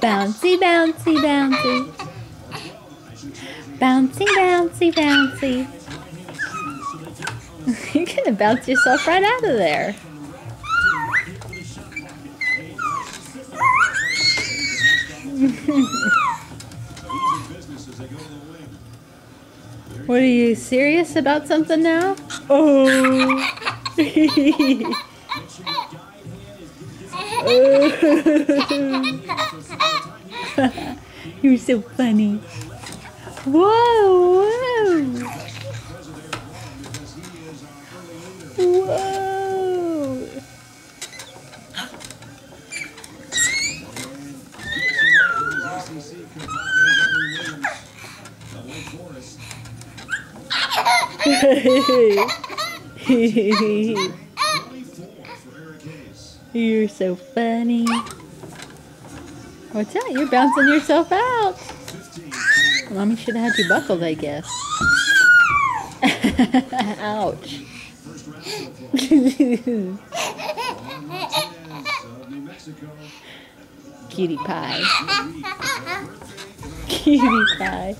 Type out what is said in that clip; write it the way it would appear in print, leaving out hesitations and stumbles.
Bouncy, bouncy, bouncy. Bouncy, bouncy, bouncy. You're gonna bounce yourself right out of there. What, are you serious about something now? Oh. You're so funny. Whoa, whoa. Whoa. You're so funny. What's that? You're bouncing yourself out. Mommy should have had you buckled, I guess. Ouch. Cutie pie. Cutie pie.